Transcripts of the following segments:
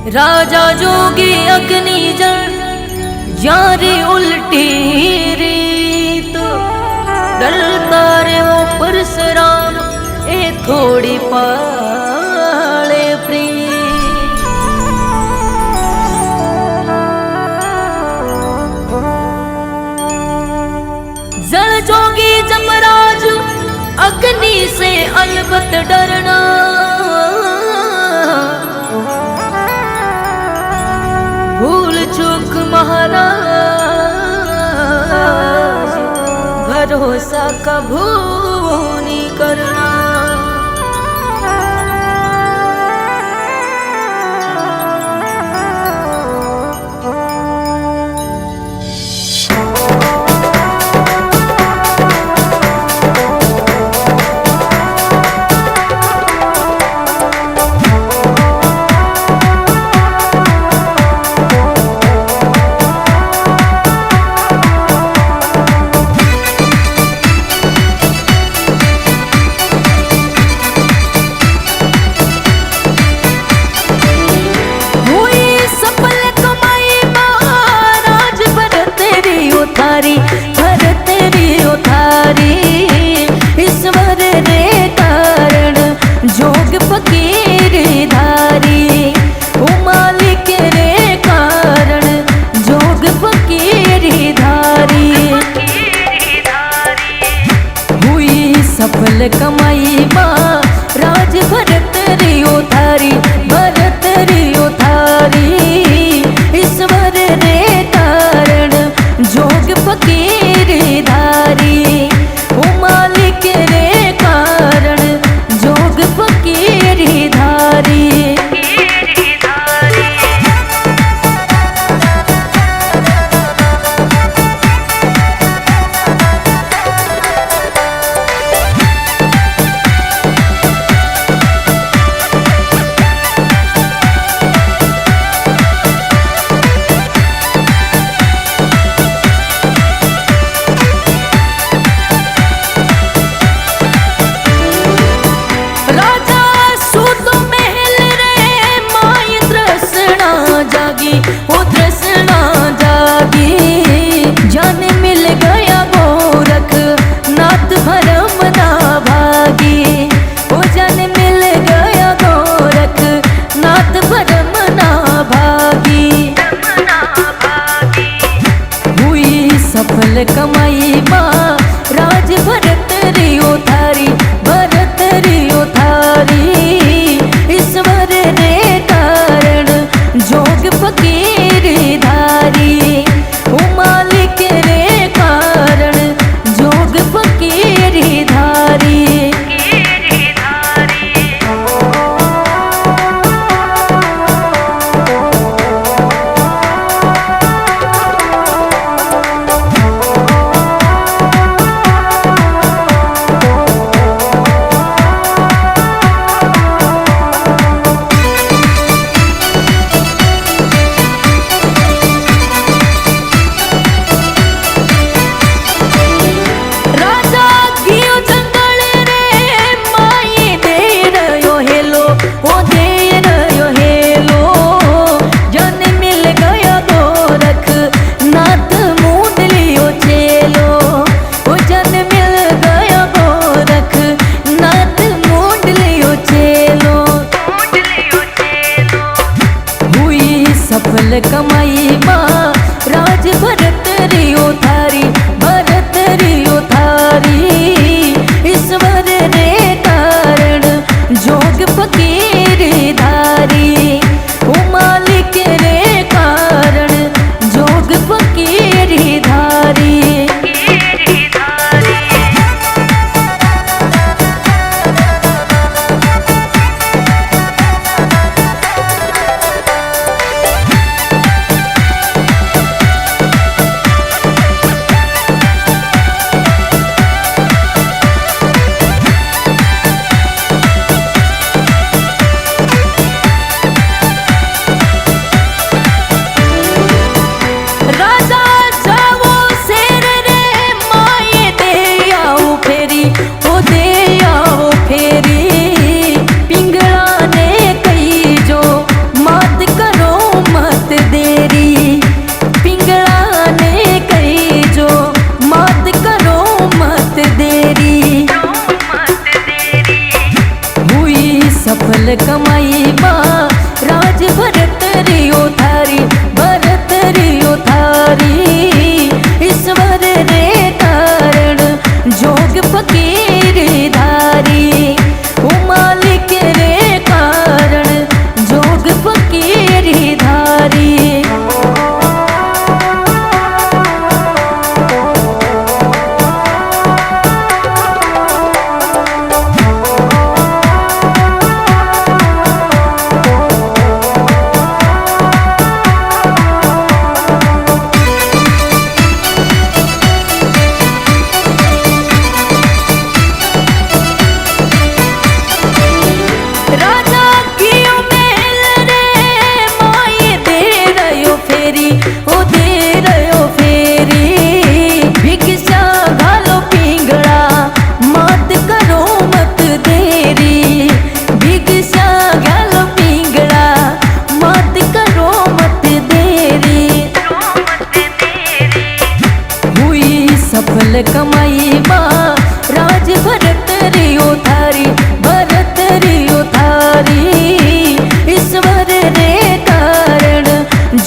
राजा जोगी अग्नि जल यारे उल्टी रीत डरता रे वो परशुराम ए थोड़ी पाले प्रीत। जल जोगी जमराज अग्नि से अलबत डरना, भूल चूक महाराज भरोसा कभू नहीं करना। ईश्वर रे कारण जोग फकीर धारी, ओ मालिक रे कारण जोग फकीर धारी। हुई सफल कमाई माँ राज भरत रियो थारी, भरत रियो थारी। ईश्वर रे कारण जोग फकीर धारी, ओ मालिक रे कारण जोग फकीर धारी। वो तृष्णा जागी जान मिल गया गोरख नाथ भरम ना भागी। वो जान मिल गया गोरख नाथ भरम ना भागी। हुई सफल कमाई माँ राज भरत रियो थारी, भरत रियो थारी। ईश्वर रे कारण जोग फकीर धारी, ओ मालिक रे कारण जोग फकीर धारी। सफल कमाई माँ राज भरत रियो थारी, भरत रियो थारी। ईश्वर रे कारण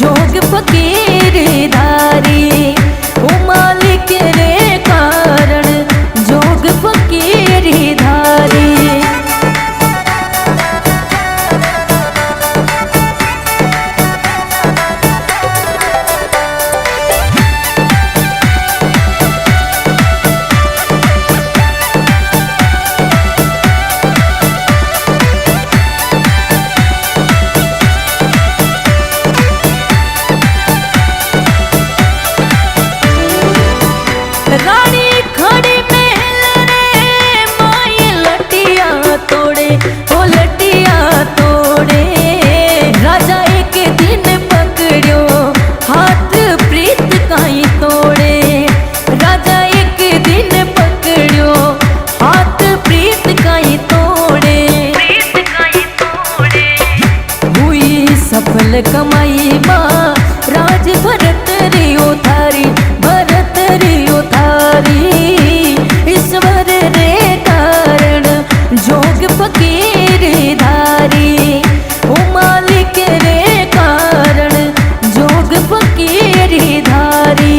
जोग फकीर धारी, ओ मालिक रे कारण जोग फकीर धारी। रानी खड़ी महल रे माई लटिया तोड़े, ओ लटिया तोड़े। राजा एक दिन पकड़ियो हाथ प्रीत काई तोड़े, राजा एक दिन पकड़ियो हाथ प्रीत काई तोड़े। हुई सफल कमाई माँ राज भरत रियो थारी, भरत रियो थारी। ईश्वर रे कारण जोग फकीर धारी, ओ मालिक रे कारण जोग फकीर धारी।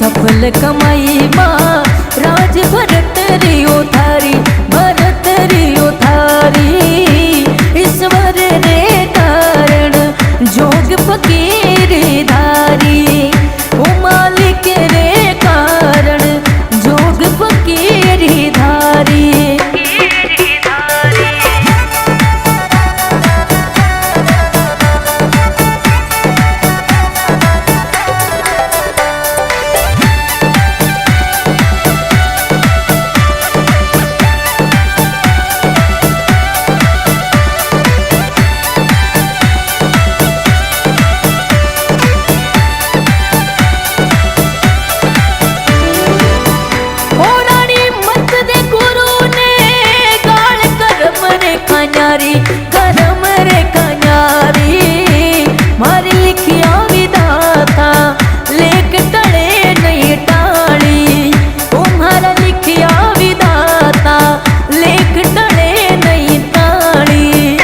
सफल कमाई माँ राज भरत रियो थारी, भरत रियो थारी। ईश्वर रे कारण जोग फकीर धारी, ओ मालिक रे कारण जोग फकीर धारी। करम रे कन्यारी मारी लिखिया विधाता लेख टले नहीं टाली, तुम्हारा लिखिया विधाता लेख टले नहीं टाली।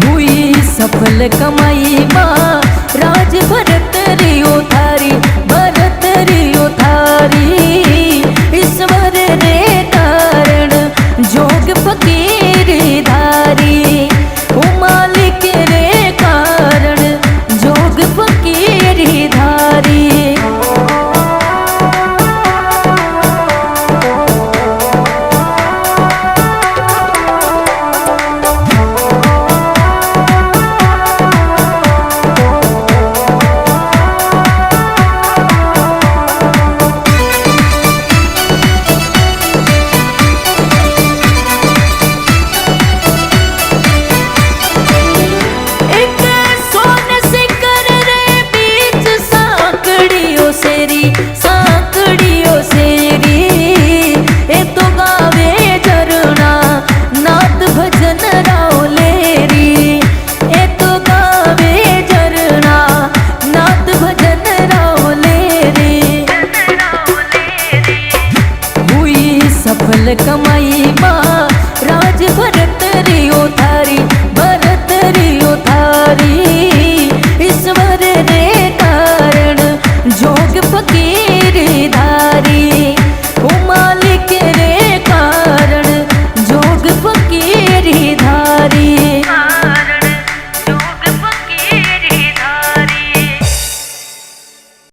हुई सफल कमाई माँ राज भरत रियो थारी, भरत रियो थारी। ईश्वर रे कारण जोग फकीर धारी, ओ मालिक रे कारण जोग फकीर धारी। साकड़ियों सेरी ए तो गावे झरना नाथ भजन रावलेरी, ए तो गावे झरना नाथ भजन रावलेरी। हुई सफल कमाई माँ राज भरत रियो थारी,